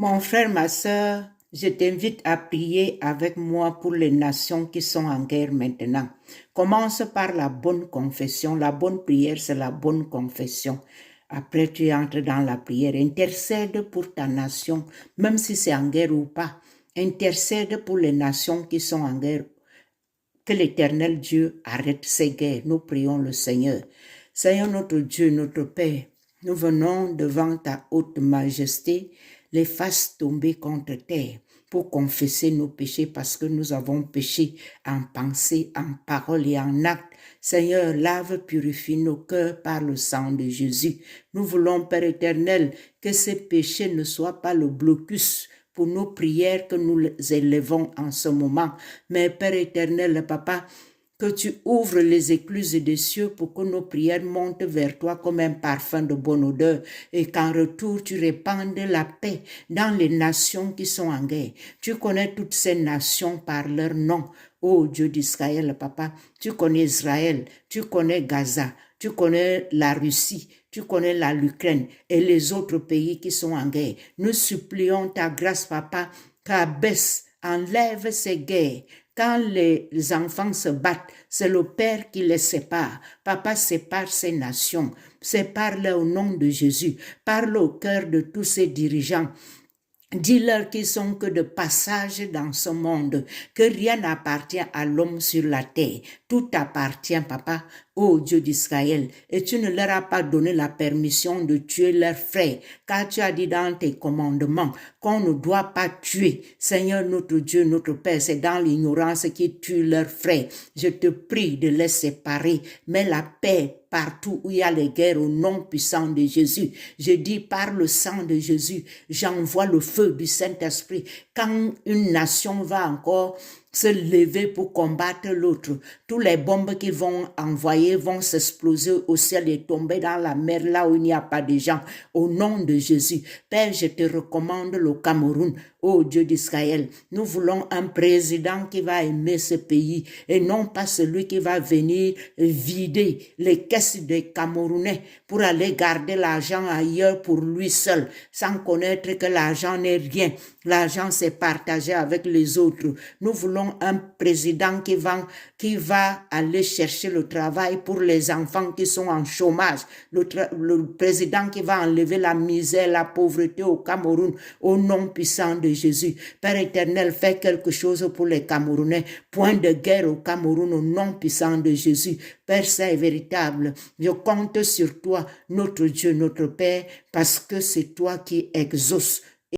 Mon frère, ma sœur, je t'invite à prier avec moi pour les nations qui sont en guerre maintenant. Commence par la bonne confession. La bonne prière, c'est la bonne confession. Après, tu entres dans la prière. Intercède pour ta nation, même si c'est en guerre ou pas. Intercède pour les nations qui sont en guerre. Que l'Éternel Dieu arrête ces guerres. Nous prions le Seigneur. Seigneur notre Dieu, notre Père, nous venons devant ta haute majesté, les faces tombées contre terre, pour confesser nos péchés parce que nous avons péché en pensée, en parole et en acte. Seigneur, lave, purifie nos cœurs par le sang de Jésus. Nous voulons, Père éternel, que ces péchés ne soient pas le blocus pour nos prières que nous élevons en ce moment. Mais Père éternel, Papa, que tu ouvres les écluses des cieux pour que nos prières montent vers toi comme un parfum de bonne odeur et qu'en retour tu répandes la paix dans les nations qui sont en guerre. Tu connais toutes ces nations par leur nom. Ô Dieu d'Israël, Papa, tu connais Israël, tu connais Gaza, tu connais la Russie, tu connais l'Ukraine et les autres pays qui sont en guerre. Nous supplions ta grâce, Papa, qu'abaisse, enlève ces guerres. Quand les enfants se battent, c'est le Père qui les sépare. Papa sépare ces nations, sépare-les au nom de Jésus. Parle au cœur de tous ces dirigeants. Dis-leur qu'ils sont que de passage dans ce monde, que rien n'appartient à l'homme sur la terre. Tout appartient, Papa, ô Dieu d'Israël. Et tu ne leur as pas donné la permission de tuer leurs frères, car tu as dit dans tes commandements qu'on ne doit pas tuer. Seigneur, notre Dieu, notre Père, c'est dans l'ignorance qu'ils tuent leurs frères. Je te prie de les séparer. Mets la paix partout où il y a les guerres au nom puissant de Jésus. Je dis par le sang de Jésus, j'envoie le feu du Saint-Esprit. Quand une nation va encore se lever pour combattre l'autre, tous les bombes qu'ils vont envoyer vont s'exploser au ciel et tomber dans la mer là où il n'y a pas de gens. Au nom de Jésus, Père, je te recommande le Cameroun. Ô Dieu d'Israël, nous voulons un président qui va aimer ce pays et non pas celui qui va venir vider les caisses des Camerounais pour aller garder l'argent ailleurs pour lui seul, sans connaître que l'argent n'est rien. L'argent s'est partagé avec les autres. Nous voulons un président qui va aller chercher le travail pour les enfants qui sont en chômage. Le président qui va enlever la misère, la pauvreté au Cameroun, au nom puissant de Jésus. Père éternel, fais quelque chose pour les Camerounais. Point de guerre au Cameroun, au nom puissant de Jésus. Père saint et véritable, je compte sur toi, notre Dieu, notre Père, parce que c'est toi qui exauces